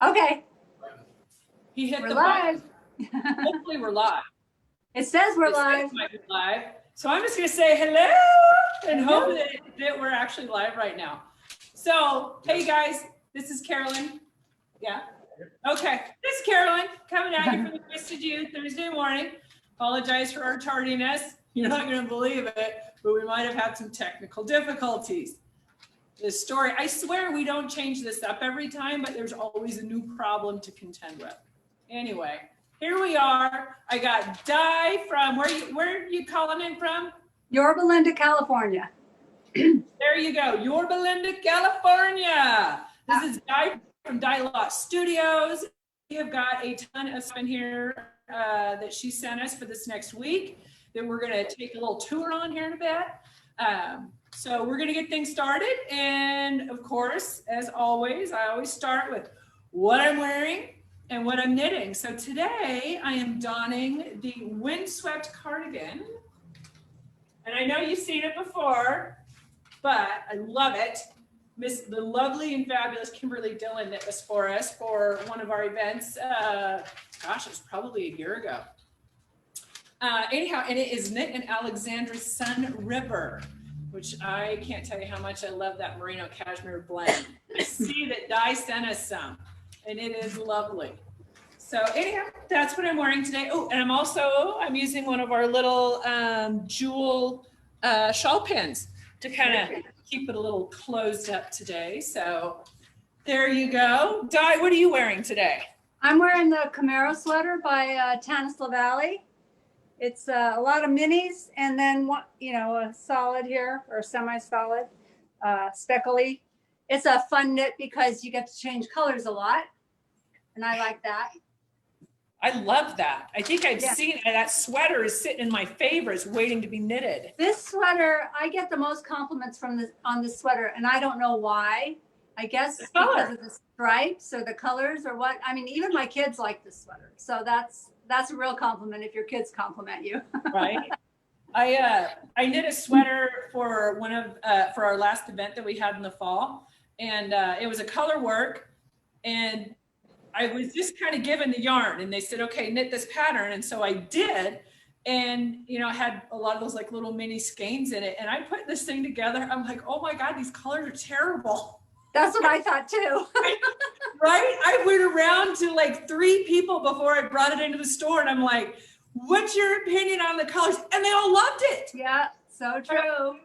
Okay. He hit We're the live. button. Hopefully we're live. It says we're live. It might be live. So I'm just going to say hello and hope that we're actually live right now. So, hey guys, this is Carolyn. Yeah. Okay. This is Carolyn coming at you from the Twisted Ewe Thursday morning. Apologize for our tardiness. You're not going to believe it, but we might have had some technical difficulties. This story, I swear we don't change this up every time, but there's always a new problem to contend with. Anyway, here we are. I got Di from, where are you calling in from? Yorba Linda, California. There you go, Yorba Linda, California. This is Di from Di Law Studios. We have got a ton of stuff in here that she sent us for this next week that we're gonna take a little tour on here in a bit. So we're gonna get things started. And of course, as always, I always start with what I'm wearing and what I'm knitting. So today I am donning the windswept cardigan. And I know you've seen it before, but I love it. The lovely and fabulous Kimberly Dillon knit this for us for one of our events. Gosh, it was probably a year ago. Anyhow, and it is knit in Alexandra's Sun River, which I can't tell you how much I love that merino cashmere blend. I see that Di sent us some, and it is lovely. So anyhow, that's what I'm wearing today. Oh, and I'm using one of our little jewel shawl pins to kind of keep it a little closed up today. So there you go. Di, what are you wearing today? I'm wearing the Camaro sweater by Tanisla Valley. It's a lot of minis and then a solid here or semi-solid, speckly. It's a fun knit because you get to change colors a lot, and I like that. I love that. I think I've seen it. That sweater is sitting in my favorites, waiting to be knitted. This sweater, I get the most compliments on this sweater, and I don't know why. I guess because of the stripes or the colors or what. I mean, even my kids like this sweater, so that's a real compliment if your kids compliment you. Right. I knit a sweater for for our last event that we had in the fall, and it was a color work, and I was just kind of given the yarn, and they said, okay, knit this pattern, and so I did, and I had a lot of those like little mini skeins in it, and I put this thing together. I'm like, oh my God, these colors are terrible. That's what I thought too. Right? I went around to like 3 people before I brought it into the store, and I'm like, what's your opinion on the colors? And they all loved it. Yeah, so true.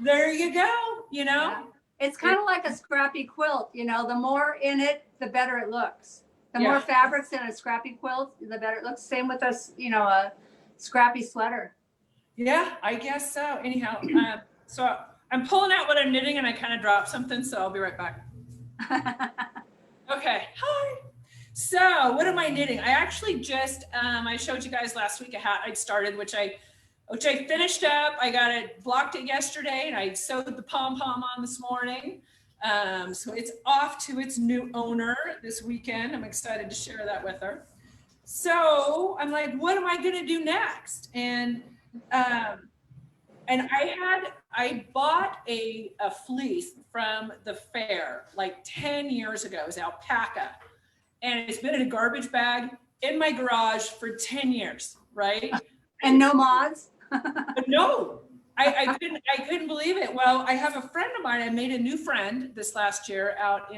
There you go, Yeah. It's kind of like a scrappy quilt, the more in it, the better it looks. The more fabrics in a scrappy quilt, the better it looks. Same with a scrappy sweater. Yeah, I guess so. Anyhow, so I'm pulling out what I'm knitting, and I kind of dropped something, so I'll be right back. Okay, hi. So what am I knitting? I actually just, I showed you guys last week a hat I'd started, which I finished up. I got it, blocked it yesterday, and I sewed the pom-pom on this morning. So it's off to its new owner this weekend. I'm excited to share that with her. So I'm like, what am I gonna do next? And I bought a fleece from the fair like 10 years ago. It was alpaca, and it's been in a garbage bag in my garage for 10 years, right? And no moths? But no, I couldn't believe it. Well, I have a friend of mine. I made a new friend this last year out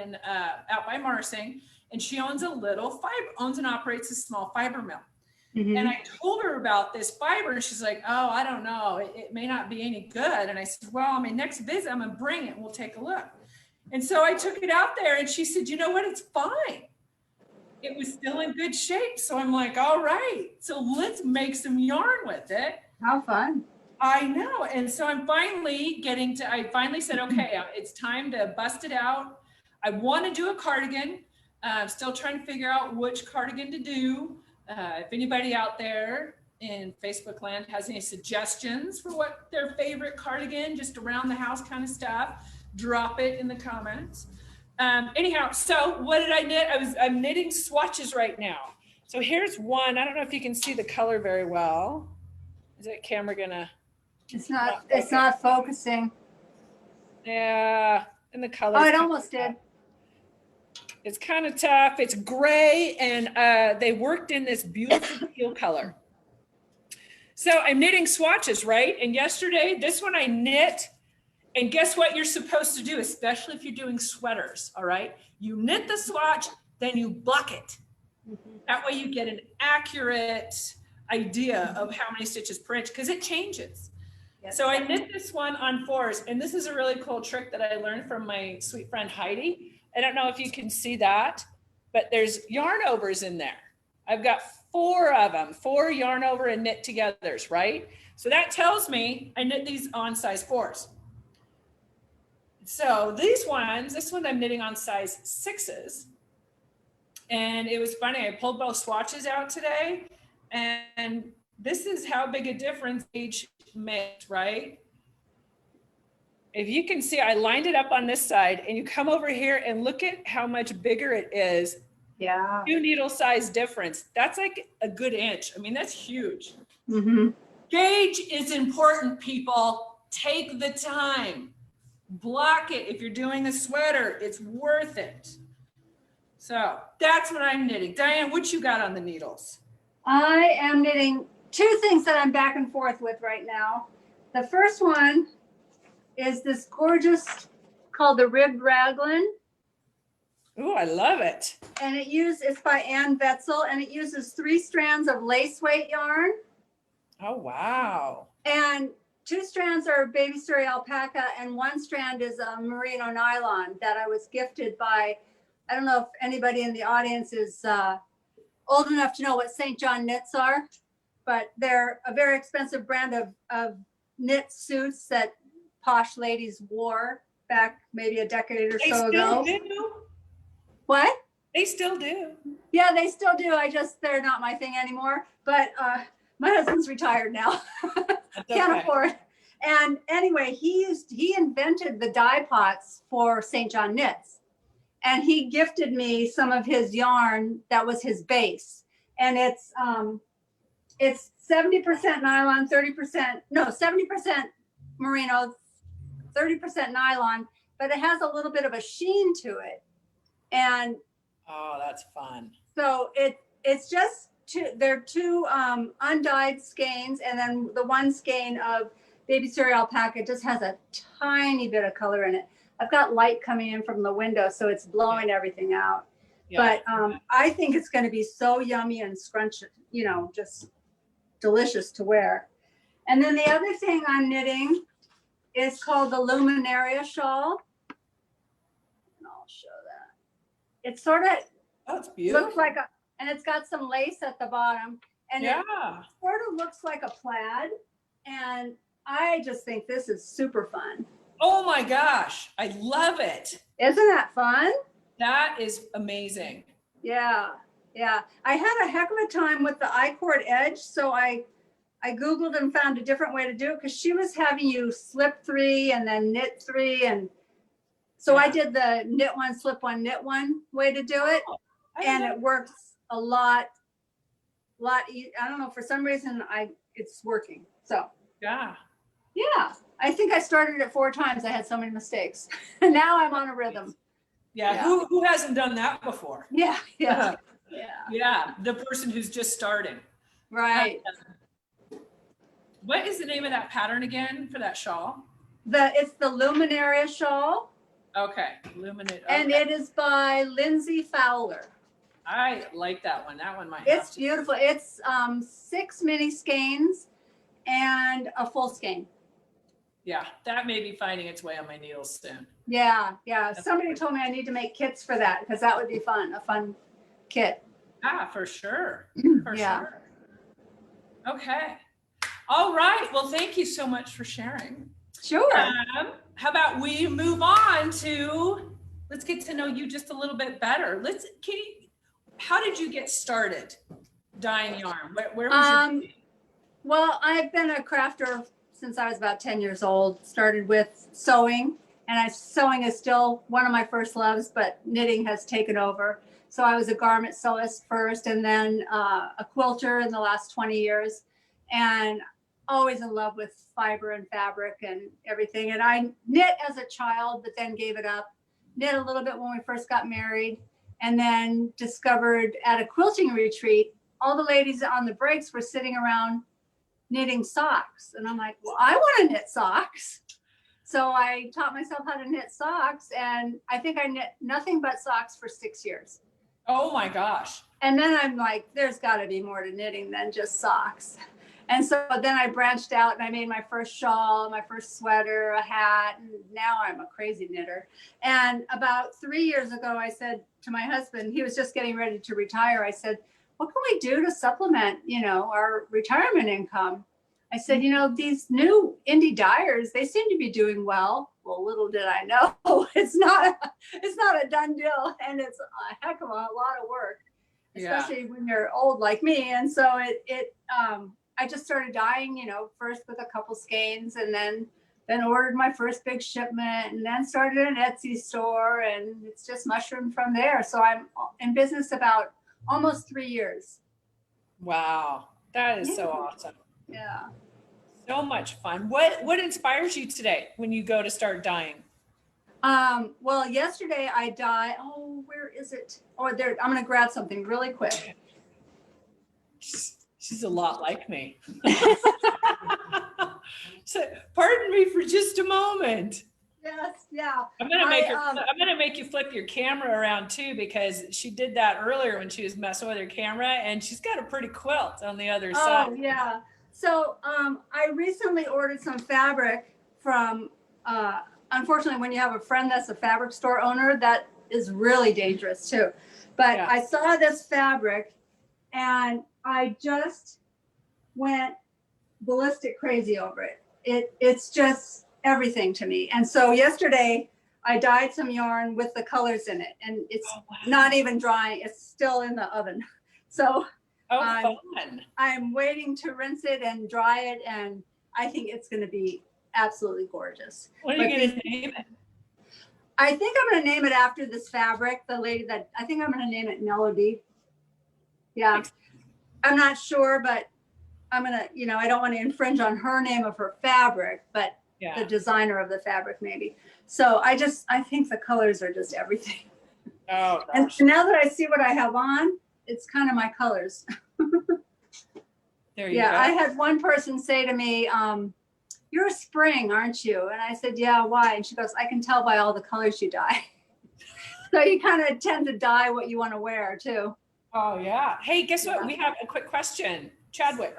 by Marsing, and she owns owns and operates a small fiber mill. Mm-hmm. And I told her about this fiber, and she's like, oh, I don't know. It may not be any good. And I said, well, on my next visit, I'm going to bring it and we'll take a look. And so I took it out there, and she said, you know what? It's fine. It was still in good shape. So I'm like, all right, so let's make some yarn with it. How fun. I know. And so I finally said, okay, it's time to bust it out. I want to do a cardigan. I'm still trying to figure out which cardigan to do. If anybody out there in Facebook land has any suggestions for what their favorite cardigan, just around the house kind of stuff, drop it in the comments. Anyhow, so what did I knit? I'm knitting swatches right now. So here's one. I don't know if you can see the color very well. Is that camera gonna? It's not focusing. Yeah, and the color. Oh, it almost did. It's kind of tough. It's gray, and they worked in this beautiful teal color. So I'm knitting swatches, right? And yesterday, this one I knit, and guess what you're supposed to do, especially if you're doing sweaters, all right? You knit the swatch, then you buck it. That way you get an accurate idea of how many stitches per inch, because it changes. Yes. So I knit this one on 4s, and this is a really cool trick that I learned from my sweet friend Heidi. I don't know if you can see that, but there's yarn overs in there. I've got 4 of them, 4 yarn over and knit togethers, right? So that tells me I knit these on size 4s. So these ones, this one I'm knitting on size 6s. And it was funny, I pulled both swatches out today, and this is how big a difference each makes, right? If you can see, I lined it up on this side, and you come over here and look at how much bigger it is. Yeah. 2 needle size difference. That's like a good inch. I mean, that's huge. Mm-hmm. Gauge is important, people. Take the time. Block it. If you're doing a sweater, it's worth it. So that's what I'm knitting. Diane, what you got on the needles? I am knitting 2 things that I'm back and forth with right now. The first one is this gorgeous, called the Ribbed Raglan. Oh, I love it. And it's by Ann Vetzel, and it uses 3 strands of lace weight yarn. Oh, wow. And 2 strands are baby story alpaca, and 1 strand is a merino nylon that I was gifted by, I don't know if anybody in the audience is old enough to know what St. John knits are, but they're a very expensive brand of knit suits that posh ladies wore back maybe a decade or so ago. They still do. What? They still do. Yeah, they still do. They're not my thing anymore. But my husband's retired now. Can't afford. And anyway, he invented the dye pots for St. John knits. And he gifted me some of his yarn that was his base. And it's 70% nylon, 70% merino, 30% nylon, but it has a little bit of a sheen to it. And oh, that's fun. So it's just they're 2 undyed skeins, and then the 1 skein of baby story alpaca just has a tiny bit of color in it. I've got light coming in from the window, so it's blowing everything out. Yeah. But I think it's going to be so yummy and scrumptious, just delicious to wear. And then the other thing I'm knitting is called the Luminaria shawl. And I'll show that. It's sort of, it's beautiful. Looks like and it's got some lace at the bottom. And it sort of looks like a plaid. And I just think this is super fun. Oh my gosh, I love it. Isn't that fun? That is amazing. Yeah. I had a heck of a time with the I-cord edge, so I Googled and found a different way to do it, because she was having you slip 3 and then knit 3. And so I did the knit 1, slip 1, knit 1 way to do it. And it works a lot. I don't know, for some reason it's working. So yeah, I think I started it 4 times. I had so many mistakes. And now I'm on a rhythm. Yeah. Who hasn't done that before? Yeah. Yeah, the person who's just starting. Right. What is the name of that pattern again for that shawl? It's the Luminaria shawl. Okay, Luminaria. And it is by Lindsay Fowler. I like that one. That one might. It's beautiful. It's 6 mini skeins and a full skein. Yeah, that may be finding its way on my needles soon. Yeah. Somebody told me I need to make kits for that, because that would be fun. A fun kit. For sure. Sure. Okay. All right. Well, thank you so much for sharing. Sure. How about we move on to, let's get to know you just a little bit better. How did you get started dyeing yarn? Where was your... Well, I've been a crafter since I was about 10 years old. Started with sewing, and sewing is still one of my first loves, but knitting has taken over. So I was a garment sewist first, and then a quilter in the last 20 years, and always in love with fiber and fabric and everything. And I knit as a child, but then gave it up. Knit a little bit when we first got married, and then discovered at a quilting retreat, all the ladies on the breaks were sitting around knitting socks. And I'm like, well, I want to knit socks. So I taught myself how to knit socks, and I think I knit nothing but socks for 6 years. Oh my gosh. And then I'm like, there's got to be more to knitting than just socks. And so then I branched out and I made my first shawl, my first sweater, a hat, and now I'm a crazy knitter. And about 3 years ago, I said to my husband, he was just getting ready to retire, I said, what can we do to supplement, our retirement income? I said, these new indie dyers, they seem to be doing well. Well, little did I know, it's not a done deal, and it's a heck of a lot of work, especially when you're old like me. And so I just started dyeing, first with a couple skeins, and then ordered my first big shipment, and then started an Etsy store, and it's just mushroomed from there. So I'm in business about almost 3 years. Wow, that is so awesome. Yeah. So much fun. What inspires you today when you go to start dyeing? Well, yesterday I dyed, where is it? Oh, there, I'm going to grab something really quick. She's a lot like me. So, pardon me for just a moment. Yes, yeah. I'm gonna make you flip your camera around too, because she did that earlier when she was messing with her camera, and she's got a pretty quilt on the other side. Oh yeah. So I recently ordered some fabric from. Unfortunately, when you have a friend that's a fabric store owner, that is really dangerous too. But Yeah. I saw this fabric, and I just went ballistic crazy over it. It's just everything to me. And so yesterday I dyed some yarn with the colors in it, and it's not even drying. It's still in the oven. So fun. I'm waiting to rinse it and dry it, and I think it's going to be absolutely gorgeous. What are you going to name it? I think I'm going to name it after this fabric. The lady that I think I'm going to name it Melody. Yeah, I'm not sure, but I'm going to, I don't want to infringe on her name of her fabric, but the designer of the fabric maybe. So I think the colors are just everything. Oh, and now that I see what I have on, it's kind of my colors. There you go. I had one person say to me, you're a spring, aren't you? And I said, yeah, why? And she goes, I can tell by all the colors you dye. So you kind of tend to dye what you want to wear too. Oh yeah. Hey, guess what? We have a quick question. Chadwick.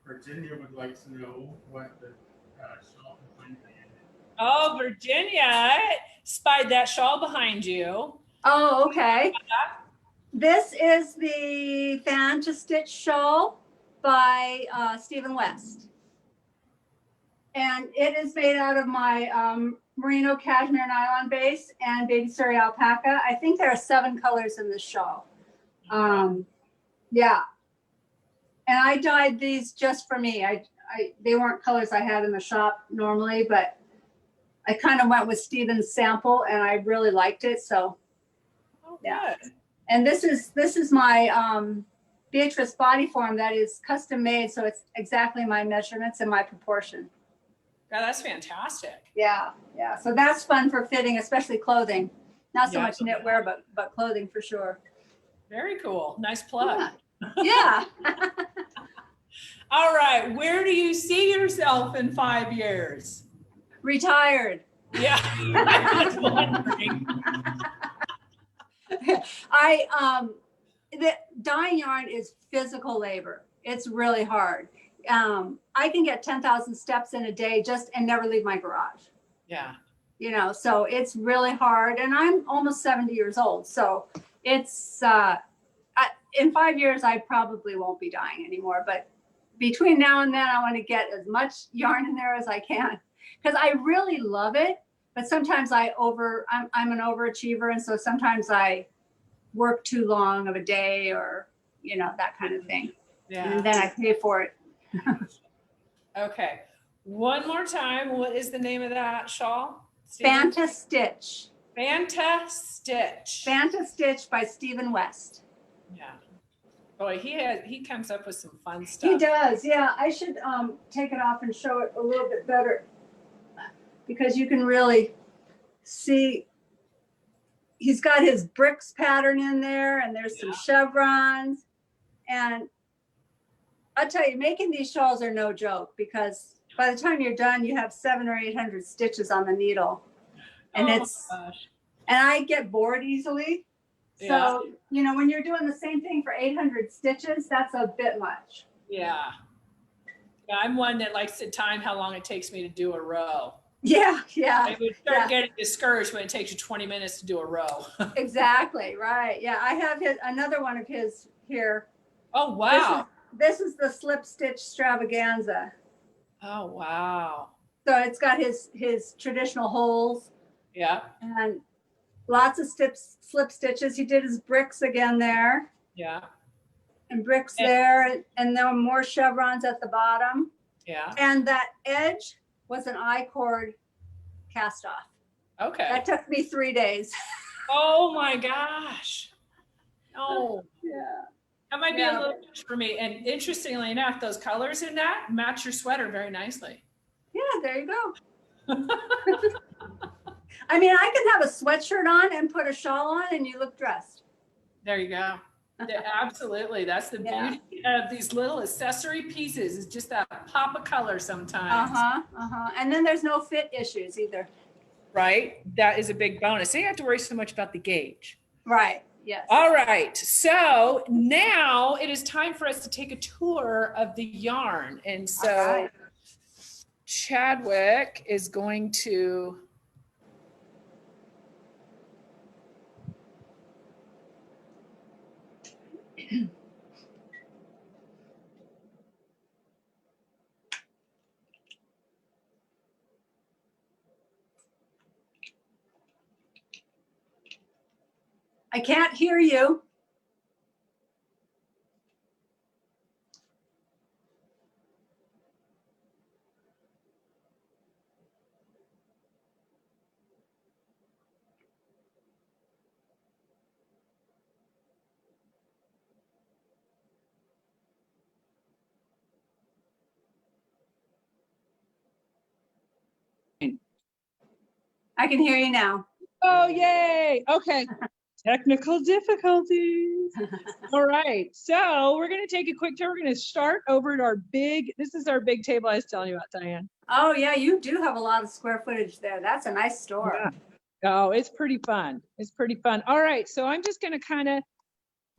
Virginia would like to know what the shawl behind you is. Oh, Virginia spied that shawl behind you. Oh, okay. This is the Fan to Stitch shawl by Stephen West. And it is made out of my merino cashmere nylon base and baby Surrey alpaca. I think there are 7 colors in this shawl. Yeah. And I dyed these just for me. They weren't colors I had in the shop normally, but I kind of went with Stephen's sample, and I really liked it. So, yeah. And this is my Beatrice body form that is custom made, so it's exactly my measurements and my proportion. Yeah, that's fantastic. Yeah, yeah. So that's fun for fitting, especially clothing. Not so much knitwear, but clothing for sure. Very cool. Nice plug. Yeah. All right. Where do you see yourself in 5 years? Retired. Yeah. I was wondering. The dyeing yarn is physical labor. It's really hard. I can get 10,000 steps in a day and never leave my garage. Yeah. So it's really hard, and I'm almost 70 years old. So it's, in 5 years, I probably won't be dyeing anymore, but between now and then, I want to get as much yarn in there as I can, because I really love it. But sometimes I'm an overachiever. And so sometimes I work too long of a day, or, that kind of thing. Yeah. And then I pay for it. Okay. One more time. What is the name of that shawl? Fanta Stitch. Fanta Stitch. Fanta Stitch by Stephen West. Yeah. Boy, he comes up with some fun stuff. He does. Yeah. I should take it off and show it a little bit better, because you can really see, he's got his bricks pattern in there, and there's some chevrons. And I'll tell you, making these shawls are no joke, because by the time you're done, you have 700 or 800 stitches on the needle. And Oh my it's, gosh. and I get bored easily. So, Yeah. you know, when you're doing the same thing for 800 stitches, that's a bit much. Yeah. Yeah, I'm one that likes to time how long it takes me to do a row. Yeah, yeah. I would start getting discouraged when it takes you 20 minutes to do a row. Exactly, right. Yeah, I have another one of his here. Oh, wow. This is the slip stitch extravaganza. Oh, wow. So it's got his traditional holes. Yeah. And lots of slip stitches. He did his bricks again there. Yeah. And bricks there, and there were more chevrons at the bottom. Yeah. And that edge was an I-cord cast off. Okay. That took me 3 days. Oh my gosh. Oh. Yeah. That might be a little much for me. And interestingly enough, those colors in that match your sweater very nicely. Yeah, there you go. I mean, I can have a sweatshirt on and put a shawl on and you look dressed. There you go. Yeah, absolutely. That's the beauty of these little accessory pieces, is just that pop of color sometimes. And then there's no fit issues either. Right? That is a big bonus. So you don't have to worry so much about the gauge. Right. Yes. All right. So now it is time for us to take a tour of the yarn. And so Chadwick is going to I can't hear you. I can hear you now. Oh, yay. Okay. Technical difficulties. All right. So we're going to take a quick tour. We're going to start over at our this is our big table I was telling you about, Diane. Oh, yeah, you do have a lot of square footage there. That's a nice store. Yeah. Oh, it's pretty fun. It's pretty fun. All right. So I'm just going to kind of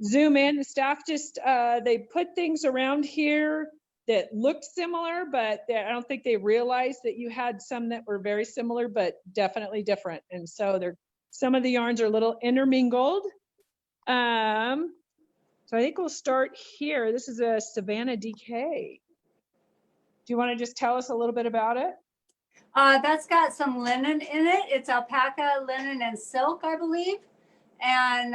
zoom in. The staff just, they put things around here that looked similar, but I don't think they realized that you had some that were very similar, but definitely different. And so some of the yarns are a little intermingled. So I think we'll start here. This is a Savannah DK. Do you want to just tell us a little bit about it? That's got some linen in it. It's alpaca, linen, and silk, I believe. And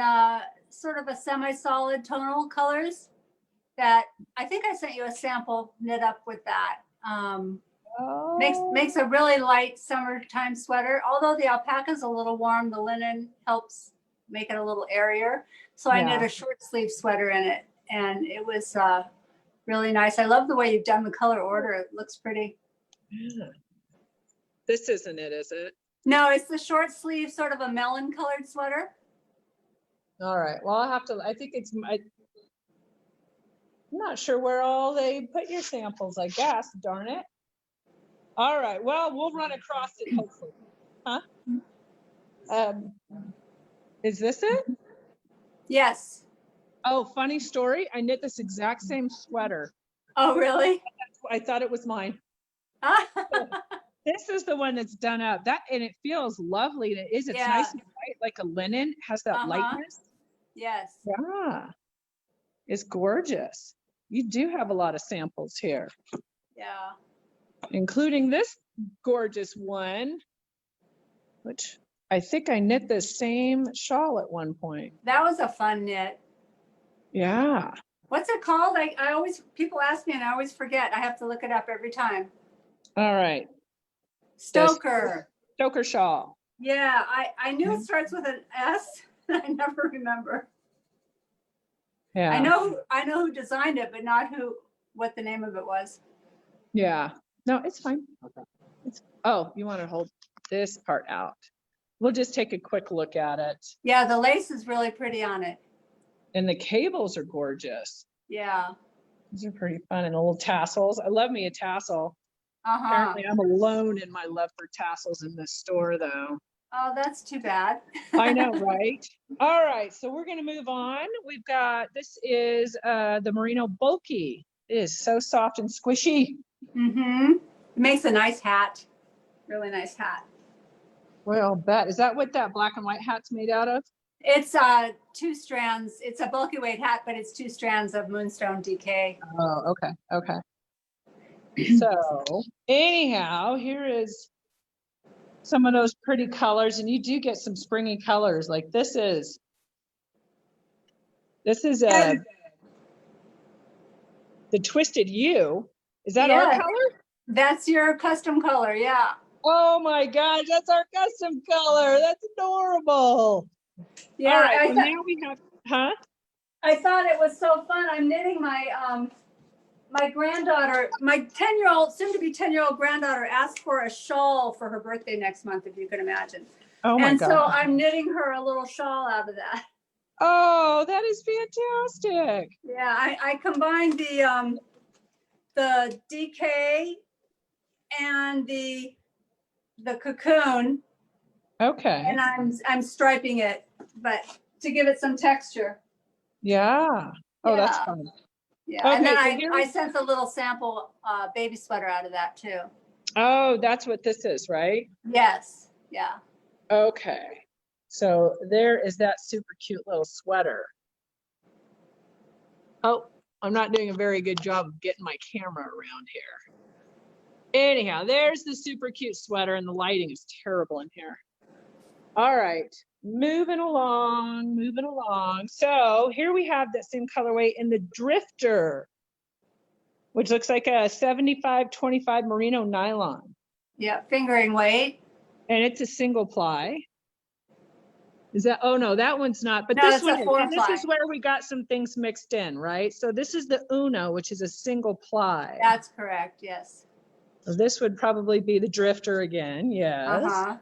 sort of a semi-solid tonal colors that I think I sent you a sample knit up with that. Makes a really light summertime sweater. Although the alpaca is a little warm, the linen helps make it a little airier. So I knit a short sleeve sweater in it, and it was really nice. I love the way you've done the color order. It looks pretty. Yeah. This isn't it, is it? No, it's the short sleeve, sort of a melon colored sweater. All right. Well, I'll have to, I think I'm not sure where all they put your samples, I guess. Darn it. All right. Well, we'll run across it hopefully. Huh? Is this it? Yes. Oh, funny story. I knit this exact same sweater. Oh, really? I thought it was mine. This is the one that's done up. And it feels lovely. And it is. It's nice and light, like a linen. Has that lightness. Yes. Yeah. It's gorgeous. You do have a lot of samples here. Yeah. Including this gorgeous one, which I think I knit the same shawl at one point. That was a fun knit. Yeah. What's it called? I always, people ask me and I always forget. I have to look it up every time. All right. Stoker. Stoker shawl. Yeah, I knew it starts with an S. I never remember. Yeah. I know who designed it, but not what the name of it was. Yeah. No, it's fine. Oh, you want to hold this part out. We'll just take a quick look at it. Yeah, the lace is really pretty on it. And the cables are gorgeous. Yeah. These are pretty fun. And the little tassels. I love me a tassel. Uh-huh. Apparently I'm alone in my love for tassels in this store though. Oh, that's too bad. I know, right? All right, so we're gonna move on. We've got, this is the Merino Bulky. It is so soft and squishy. Mm-hmm. It makes a nice hat. Really nice hat. Well, bet. Is that what that black and white hat's made out of? It's 2 strands. It's a bulky weight hat, but it's 2 strands of Moonstone DK. Oh, okay, okay. So anyhow, here is some of those pretty colors, and you do get some springy colors. Like this is the Twisted Ewe. Is that our Yeah. color? That's your custom color, yeah. Oh my gosh, that's our custom color. That's adorable. Yeah, All right, I, so thought, now we have, huh? I thought it was so fun. I'm knitting my my granddaughter, my 10-year-old, soon to be 10-year-old granddaughter asked for a shawl for her birthday next month, if you can imagine. Oh my And God. so I'm knitting her a little shawl out of that. Oh, that is fantastic. Yeah, I combined the DK and the cocoon, Okay. and I'm striping it, but to give it some texture. Yeah. Oh, that's Yeah. fun. Yeah, and Okay, then so I sent a little sample baby sweater out of that too. Oh, that's what this is, right? Yes, yeah. Okay. So there is that super cute little sweater. Oh, I'm not doing a very good job of getting my camera around here. Anyhow, there's the super cute sweater, and the lighting is terrible in here. All right, moving along, moving along. So here we have that same colorway in the Drifter, which looks like a 75-25 merino nylon. Yeah, fingering weight. And it's a single ply. Is that, oh no, that one's not, but No, this it's one a is. 4 And this ply. is where we got some things mixed in, right? So this is the Uno, which is a single ply. That's correct, yes. So this would probably be the Drifter again, yes. Uh-huh.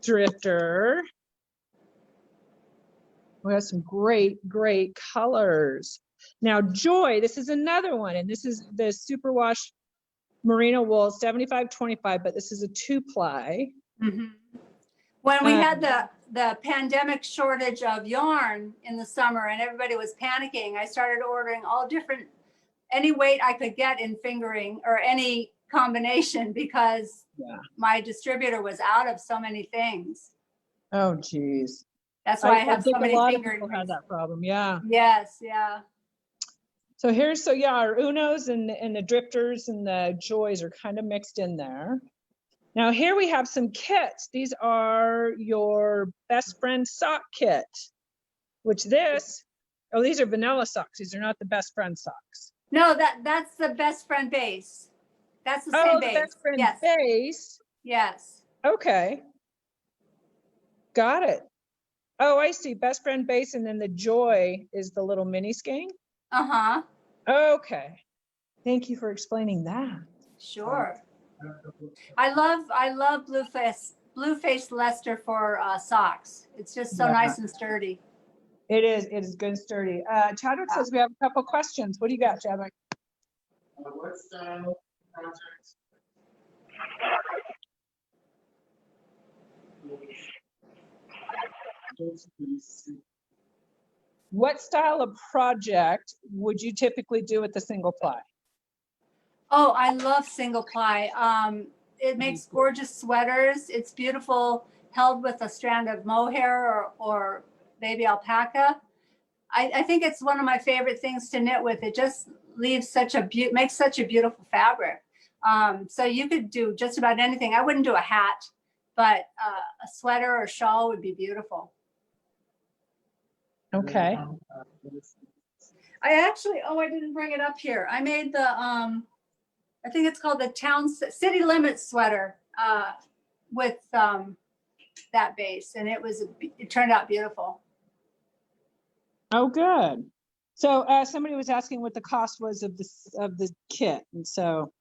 Drifter. We have some great, great colors. Now Joy, this is another one, and this is the superwash merino wool, 75-25, but this is a 2-ply. Mm-hmm. When we had the pandemic shortage of yarn in the summer and everybody was panicking, I started ordering all different, any weight I could get in fingering or any combination, because my distributor was out of so many things. Oh, geez. That's why I have so think many a lot of fingering people had rings. that problem, yeah. Yes, yeah. So here's, so yeah, our Unos and the Drifters and the Joys are kind of mixed in there. Now here we have some kits. These are your best friend sock kit, which this, oh, these are vanilla socks. These are not the best friend socks. No, that's the best friend base. That's the same Oh, base. the best friend Yes. base. Yes. Okay. Got it. Oh, I see. Best friend base, and then the Joy is the little mini skein. Uh-huh. Okay. Thank you for explaining that. Sure. I love Blueface Leicester for socks. It's just so nice and sturdy. It is good and sturdy. Chadwick says we have a couple questions. What do you got, Chadwick? What style projects? What style of project would you typically do with the single ply? Oh, I love single ply. It makes gorgeous sweaters. It's beautiful, held with a strand of mohair or baby alpaca. I think it's one of my favorite things to knit with. It just leaves makes such a beautiful fabric. So you could do just about anything. I wouldn't do a hat, but a sweater or shawl would be beautiful. Okay. I didn't bring it up here. I made the, I think it's called the City Limits sweater with that base, and it turned out beautiful. Oh, good. So somebody was asking what the cost was of the kit, and so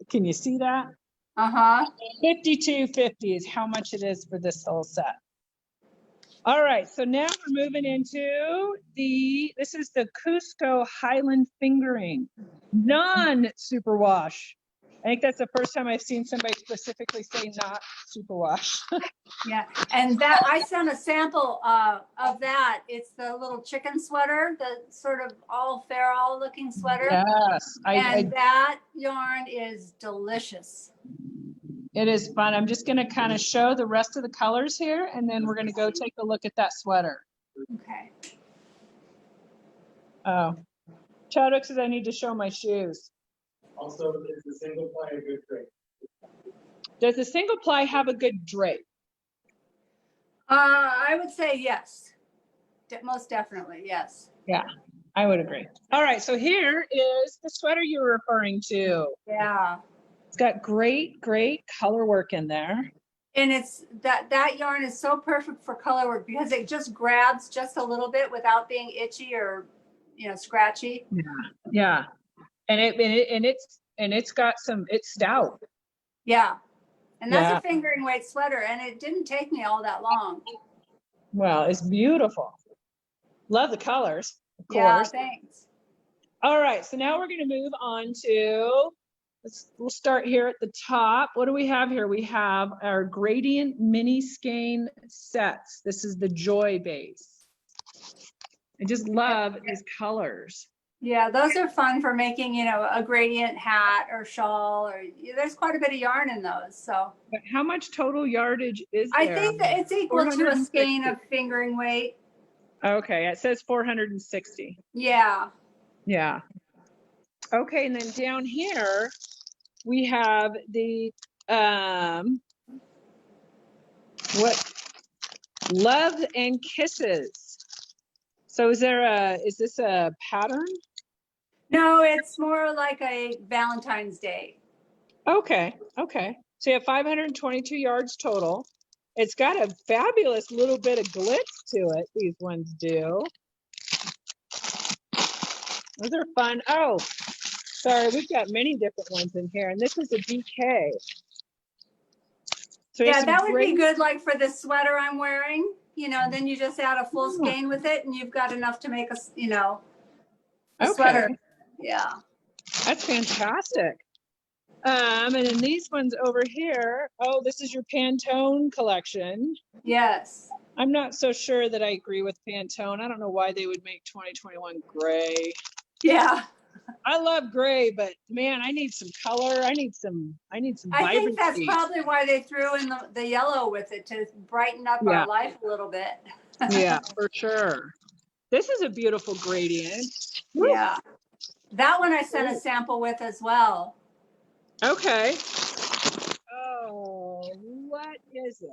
can you see that? Uh-huh. $52.50 is how much it is for this whole set. All right, so now we're moving into this is the Cusco Highland Fingering, non-superwash. I think that's the first time I've seen somebody specifically say not superwash. Yeah, and that I sent a sample of that. It's the little chicken sweater, the sort of all feral looking sweater. Yes, And that yarn is delicious. it is fun. I'm just gonna kind of show the rest of the colors here, and then we're gonna go take a look at that sweater. Okay. Oh, Chadwick says I need to show my shoes. Also, is the single ply a good drape? Does the single ply have a good drape? I would say yes. Most definitely, yes. Yeah, I would agree. All right, so here is the sweater you were referring to. Yeah. It's got great color work in there. And it's that yarn is so perfect for color work because it just grabs just a little bit without being itchy or, you know, scratchy. Yeah, and it's got some. It's stout. Yeah. And that's Yeah. a fingering weight sweater, and it didn't take me all that long. Well, it's beautiful. Love the colors, of Yeah, course. thanks. All right, so now we're going to move on to. We'll start here at the top. What do we have here? We have our gradient mini skein sets. This is the Joy base. I just love these colors. Yeah, those are fun for making, you know, a gradient hat or shawl, or there's quite a bit of yarn in those. So But how much total yardage is I there? think that it's equal to a 460. skein of fingering weight. Okay, it says 460. Yeah. Yeah. Okay, and then down here we have the what Love and Kisses. So is this a pattern? No, it's more like a Valentine's Day. Okay. So you have 522 yards total. It's got a fabulous little bit of glitz to it. These ones do. Those are fun. Oh, sorry, we've got many different ones in here, and this is a DK. So Yeah, that would be good, like for this sweater I'm wearing. You know, then you just add a full Oh. skein with it, and you've got enough to make a, you know, a Okay. sweater. Yeah. That's fantastic. And then these ones over here. Oh, this is your Pantone collection. Yes. I'm not so sure that I agree with Pantone. I don't know why they would make 2021 gray. Yeah. I love gray, but man, I need some color. I need some I vibrancy. think that's probably why they threw in the yellow with it, to brighten up Yeah. our life a little bit. Yeah, for sure. This is a beautiful gradient. Yeah. That one I sent a sample with as well. Okay. Oh, what is it?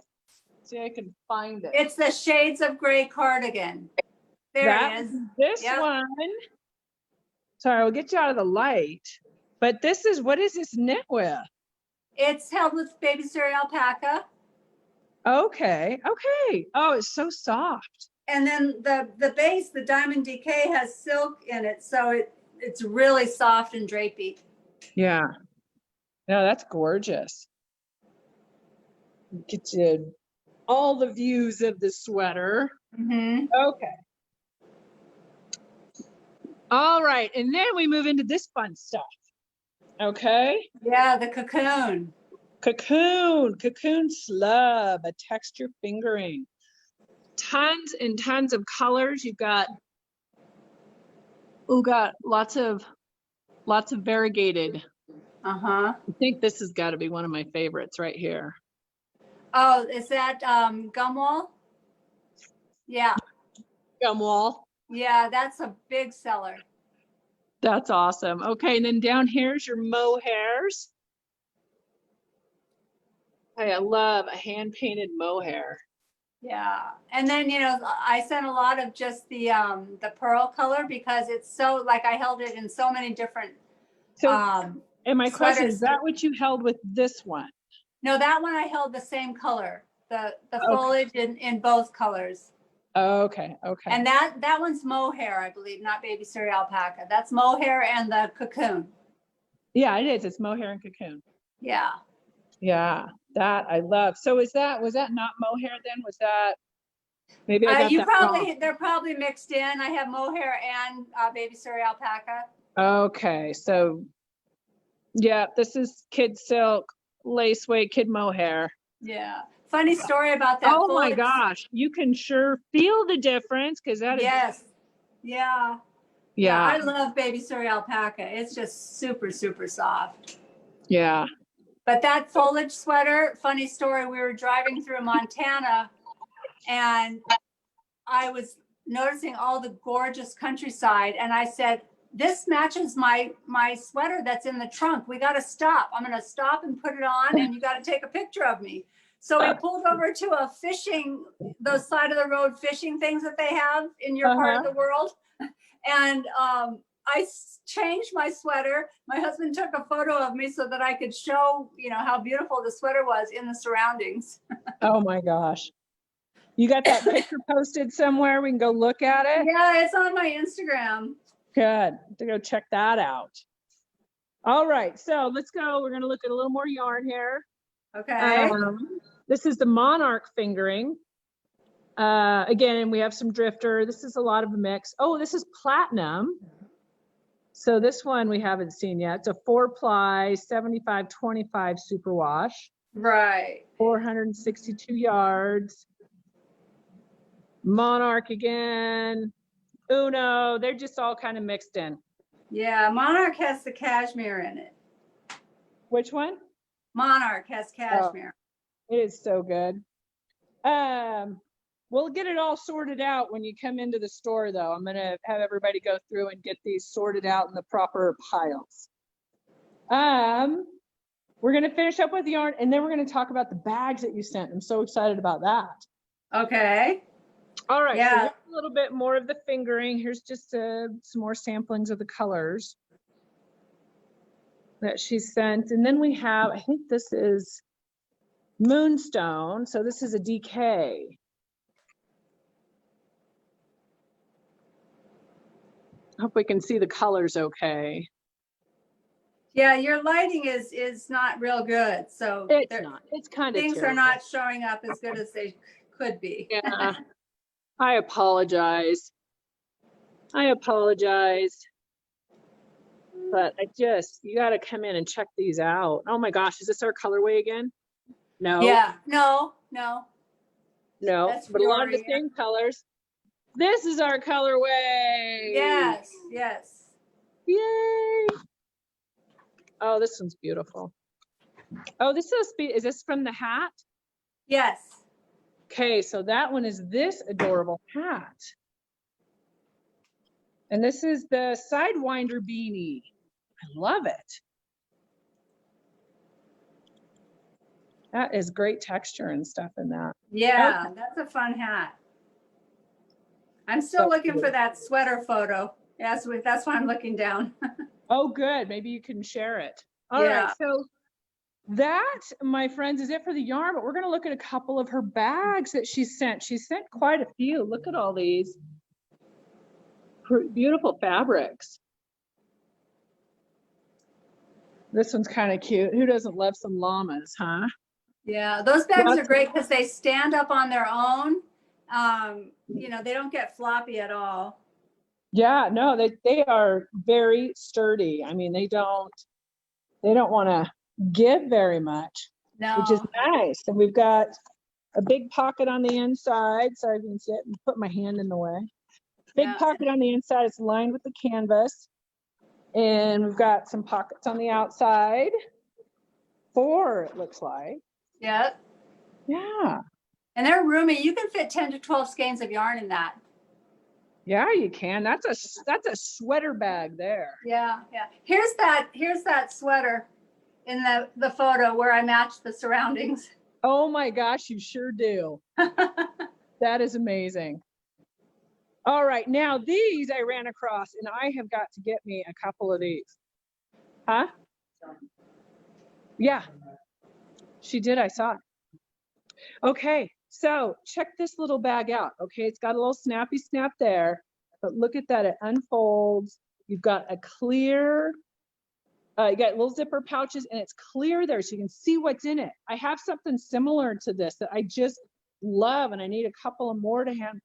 See, I can find it. It's the Shades of Gray cardigan. There it is. This Yep. one. Sorry, we'll get you out of the light. But this is, what is this knit with? It's held with baby cereal alpaca. Okay. Oh, it's so soft. And then the base, the Diamond DK, has silk in it, so it's really soft and drapey. Yeah. No, that's gorgeous. Get you all the views of the sweater. Mm-hmm. Okay. All right, and then we move into this fun stuff. Okay. Yeah, the cocoon. Cocoon slub, a texture fingering. Tons and tons of colors. You've got lots of variegated. Uh-huh. I think this has got to be one of my favorites right here. Oh, is that gumwall? Yeah. Gumwall. Yeah, that's a big seller. That's awesome. Okay, and then down here's your mohairs. Hey, I love a hand-painted mohair. Yeah. And then, you know, I sent a lot of just the pearl color because it's so, like, I held it in so many different So, and my question, sweaters. is that what you held with this one? No, that one I held the same color, the Okay. foliage in both colors. Okay. And that one's mohair, I believe, not baby cereal alpaca. That's mohair and the cocoon. Yeah, it is. It's mohair and cocoon. Yeah. Yeah, that I love. So was that not mohair then? Was that, maybe I got You that probably, wrong. they're probably mixed in. I have mohair and baby Surrey alpaca. Okay, so yeah, this is kid silk, lace weight, kid mohair. Yeah. Funny story about that Oh my foliage. gosh, you can sure feel the difference because that is, Yes. Yeah. Yeah. I yeah, love baby Surrey alpaca. It's just super, super soft. yeah. But that foliage sweater, funny story, we were driving through Montana and I was noticing all the gorgeous countryside and I said, this matches my sweater that's in the trunk. We got to stop. I'm going to stop and put it on and you got to take a picture of me. So we pulled over to a fishing, those side of the road fishing things that they have in your part of the world. And I changed my sweater. My husband took a photo of me so that I could show, you know, how beautiful the sweater was in the surroundings. Oh my gosh. You got that picture posted somewhere? We can go look at it? Yeah, it's on my Instagram. Good. To go check that out. All right, so let's go. We're going to look at a little more yarn here. Okay. This is the Monarch fingering. Again, we have some drifter. This is a lot of a mix. Oh, this is platinum. So this one we haven't seen yet. It's a 4-ply 75-25 superwash. Right. 462 yards. Monarch again. Uno. They're just all kind of mixed in. Yeah, Monarch has the cashmere in it. Which one? Monarch has cashmere. It is so good. We'll get it all sorted out when you come into the store, though. I'm going to have everybody go through and get these sorted out in the proper piles. We're going to finish up with the yarn, and then we're going to talk about the bags that you sent. I'm so excited about that. Okay. All right. Yeah. So here's a little bit more of the fingering. Here's just some more samplings of the colors that she sent. And then we have, I think this is Moonstone. So this is a DK. Hope we can see the colors okay. Yeah, your lighting is not real good. So It's not. It's kind of things terrible. are not showing up as good as they could be. Yeah. I apologize. I apologize. But you got to come in and check these out. Oh my gosh, is this our colorway again? No. Yeah, no. No, but a lot of the same colors. This is our colorway. Yes. Yay. Oh, this one's beautiful. Oh, is this from the hat? Yes. Okay, so that one is this adorable hat. And this is the Sidewinder beanie. I love it. That is great texture and stuff in that. Yeah, Okay. that's a fun hat. I'm still looking for that sweater photo. That's why I'm looking down. Oh, good. Maybe you can share it. All right. So that, my friends, is it for the yarn, but we're going to look at a couple of her bags that she sent. She sent quite a few. Look at all these beautiful fabrics. This one's kind of cute. Who doesn't love some llamas, huh? Yeah, those bags are great because they stand up on their own. You know, they don't get floppy at all. Yeah, no, they are very sturdy. I mean, they don't want to give very much, which is nice. And we've got a big pocket on the inside. Sorry if you can see it and put my hand in the way. Big pocket on the inside. It's lined with the canvas. And we've got some pockets on the outside. 4, it looks like. Yep. Yeah. And they're roomy. You can fit 10 to 12 skeins of yarn in that. Yeah, you can. That's a sweater bag there. Yeah. Here's that sweater in the photo where I matched the surroundings. Oh my gosh, you sure do. That is amazing. All right, now these I ran across, and I have got to get me a couple of these. Huh? Yeah, she did. I saw it. Okay, so check this little bag out. Okay, it's got a little snappy snap there, but look at that. It unfolds. You've got a clear You got little zipper pouches and it's clear there so you can see what's in it. I have something similar to this that I just love, and I need a couple of more to have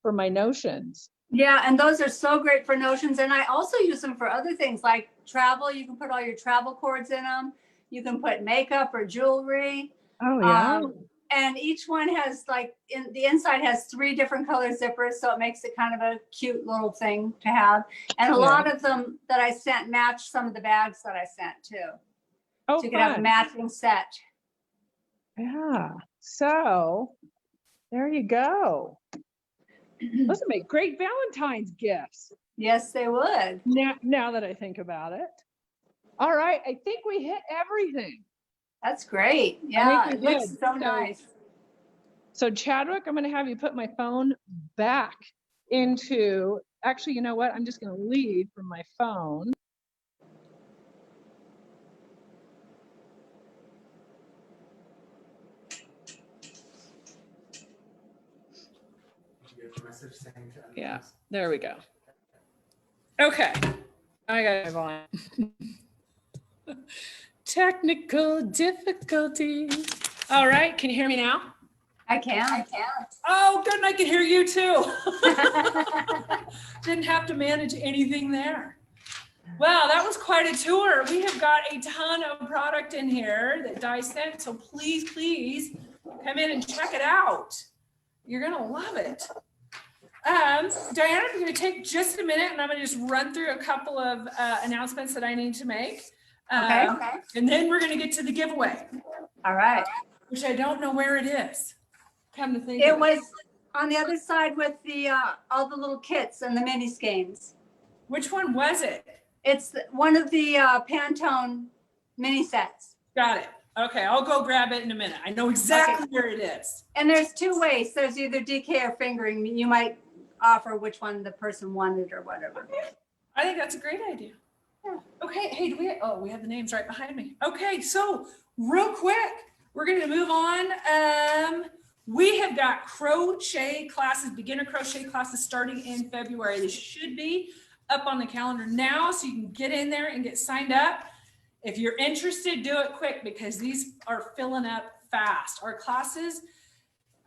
for my notions. Yeah, and those are so great for notions. And I also use them for other things like travel. You can put all your travel cords in them. You can put makeup or jewelry. Oh yeah. And each one has like in the inside has 3 different color zippers, so it makes it kind of a cute little thing to have. And a lot of them that I sent match some of the bags that I sent too. Oh, So you can have a matching set. Yeah. So there you go. Those would make great Valentine's gifts. Yes, they would. Now that I think about it. All right. I think we hit everything. That's great. Yeah, it looks so nice. So Chadwick, I'm going to have you put my phone back into, actually, you know what? I'm just going to leave from my phone. Yeah, there we go. Okay. I got my volume. Technical difficulties. All right, can you hear me now? I can. Oh, good, and I can hear you too. Didn't have to manage anything there. Wow, that was quite a tour. We have got a ton of product in here that Di sent, so please, please come in and check it out. You're gonna love it. Diane, I'm gonna take just a minute and I'm gonna just run through a couple of announcements that I need to make. Okay. And then we're gonna get to the giveaway. All right. Which I don't know where it is. Come to think It of it. was on the other side with the all the little kits and the mini skeins. Which one was it? It's one of the Pantone mini sets. Got it. Okay, I'll go grab it in a minute. I know exactly where it is. And there's 2 ways. There's either DK or fingering. You might offer which one the person wanted or whatever. I think that's a great idea. Yeah. Okay, hey, we have the names right behind me. Okay, so real quick, we're gonna move on. We have got crochet classes, beginner crochet classes starting in February. They should be up on the calendar now, so you can get in there and get signed up. If you're interested, do it quick because these are filling up fast. Our classes,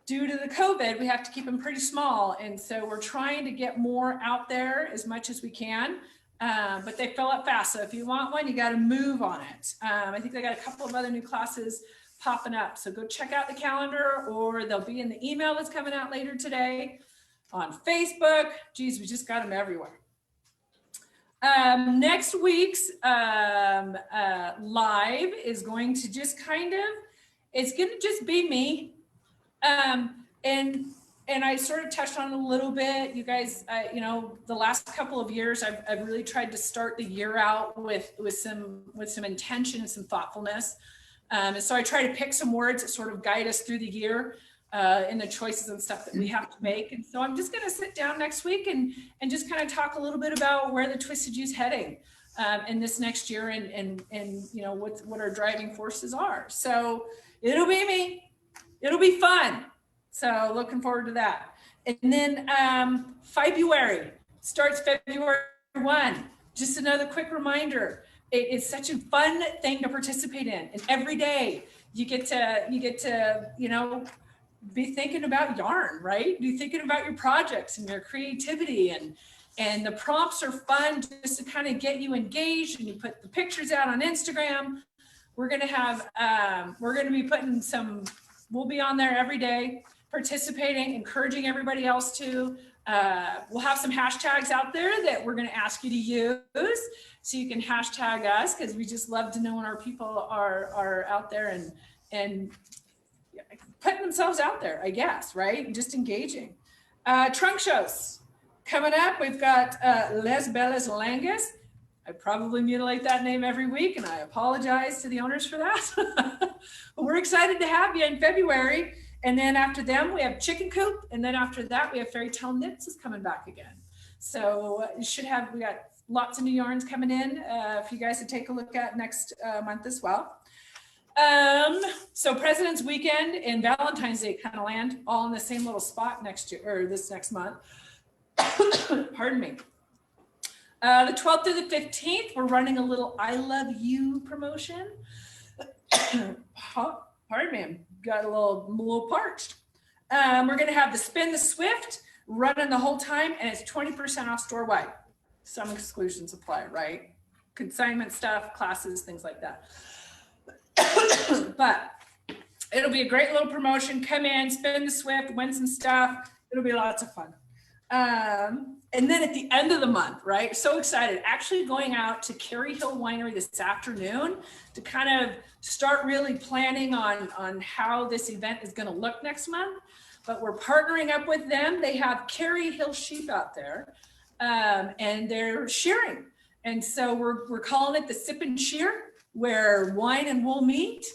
due to the COVID, we have to keep them pretty small. And so we're trying to get more out there as much as we can, but they fill up fast. So if you want one, you got to move on it. I think they got a couple of other new classes popping up. So go check out the calendar, or they'll be in the email that's coming out later today on Facebook. Geez, we just got them everywhere. Next week's live is going to just it's going to just be me. And I sort of touched on it a little bit. You guys, you know, the last couple of years, I've really tried to start the year out with some intention and some thoughtfulness. And so I try to pick some words that sort of guide us through the year in the choices and stuff that we have to make. And so I'm just going to sit down next week and just kind of talk a little bit about where the Twisted Ewe's heading in this next year and you know, what our driving forces are. So it'll be me. It'll be fun. So looking forward to that. And then February starts February 1. Just another quick reminder. It is such a fun thing to participate in. And every day you get to, you know, be thinking about yarn, right? Be thinking about your projects and your creativity, and the prompts are fun just to kind of get you engaged, and you put the pictures out on Instagram. We're going to have, we're going to be putting we'll be on there every day, participating, encouraging everybody else to. We'll have some hashtags out there that we're going to ask you to use, so you can hashtag us, because we just love to know when our people are out there and putting themselves out there, I guess, right? Just engaging. Trunk shows coming up. We've got Les Bellas Langus. I probably mutilate that name every week, and I apologize to the owners for that. But we're excited to have you in February. And then after them, we have Chicken Coop. And then after that, we have Fairy Tale Knits is coming back again. So we got lots of new yarns coming in for you guys to take a look at next month as well. So President's Weekend and Valentine's Day kind of land all in the same little spot next year, or this next month. Pardon me. The 12th through the 15th, we're running a little I Love You promotion. Pardon me, I'm got a little parched. We're going to have the Spin the Swift running the whole time, and it's 20% off store-wide. Some exclusions apply, right? Consignment stuff, classes, things like that. But it'll be a great little promotion. Come in, Spin the Swift, win some stuff. It'll be lots of fun. And then at the end of the month, right? So excited, actually going out to Carey Hill Winery this afternoon to kind of start really planning on how this event is going to look next month. But we're partnering up with them. They have Carey Hill sheep out there, and they're shearing. And so we're calling it the Sip and Shear, where wine and wool meet.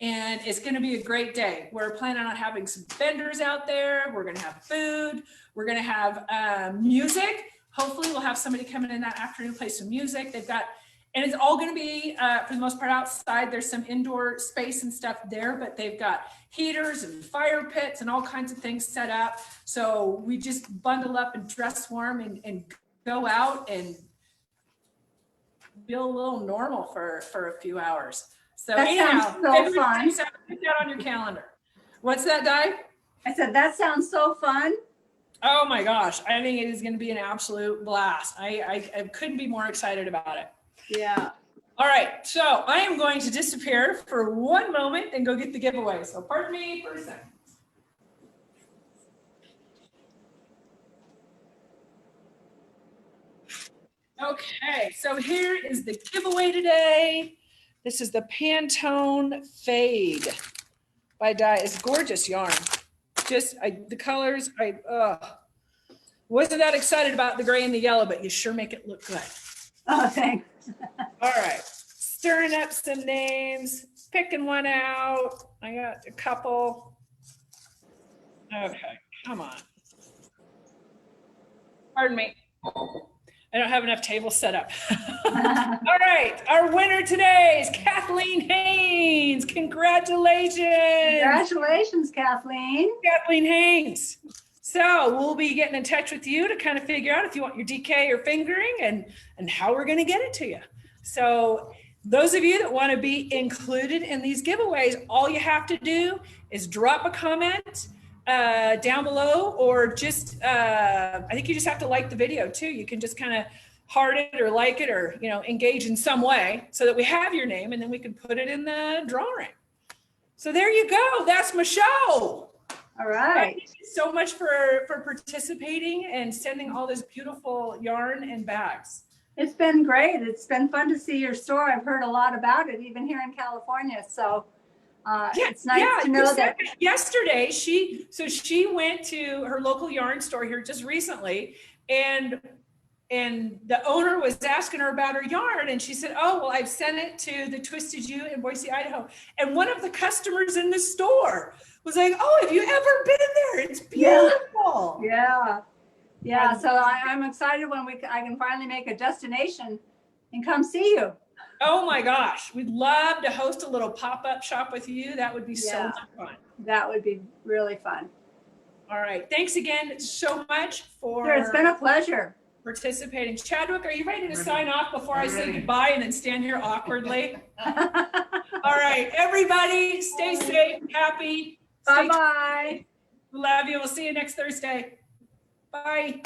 And it's going to be a great day. We're planning on having some vendors out there. We're going to have food. We're going to have music. Hopefully we'll have somebody coming in that afternoon, play some music. They've got, and it's all going to be, for the most part, outside. There's some indoor space and stuff there, but they've got heaters and fire pits and all kinds of things set up. So we just bundle up and dress warm and go out and feel a little normal for a few hours. So That anyhow, sounds so fun. put that on your calendar. What's that, Di? I said, that sounds so fun. Oh my gosh, I think it is going to be an absolute blast. I couldn't be more excited about it. Yeah. All right, so I am going to disappear for one moment and go get the giveaway. So pardon me for a second. Okay, so here is the giveaway today. This is the Pantone Fade by Di. It's gorgeous yarn. Just the colors, wasn't that excited about the gray and the yellow, but you sure make it look good. Oh, thanks. All right, stirring up some names, picking one out. I got a couple. Okay, come on. Pardon me. I don't have enough tables set up. All right, our winner today is Kathleen Haynes. Congratulations. Congratulations, Kathleen. Kathleen Haynes. So we'll be getting in touch with you to kind of figure out if you want your DK or fingering and how we're going to get it to you. So those of you that want to be included in these giveaways, all you have to do is drop a comment down below, or just I think you just have to like the video too. You can just kind of heart it or like it, or engage in some way so that we have your name, and then we can put it in the drawing. So there you go. That's my show. All right. Thank you so much for participating and sending all this beautiful yarn and bags. It's been great. It's been fun to see your store. I've heard a lot about it, even here in California. So it's nice to know that. Yesterday, she went to her local yarn store here just recently, and the owner was asking her about her yarn, and she said, "Oh, well, I've sent it to the Twisted Ewe in Boise, Idaho." And one of the customers in the store was like, "Oh, have you ever been there? It's beautiful." Yeah. So I'm excited when I can finally make a destination and come see you. Oh my gosh, we'd love to host a little pop-up shop with you. That would be so much fun. That would be really fun. All right. Thanks again so much for Sure, it's been a pleasure. participating. Chadwick, are you ready to sign off before I say goodbye and then stand here awkwardly? All right, everybody, stay safe, happy. Bye-bye. Love you. We'll see you next Thursday. Bye.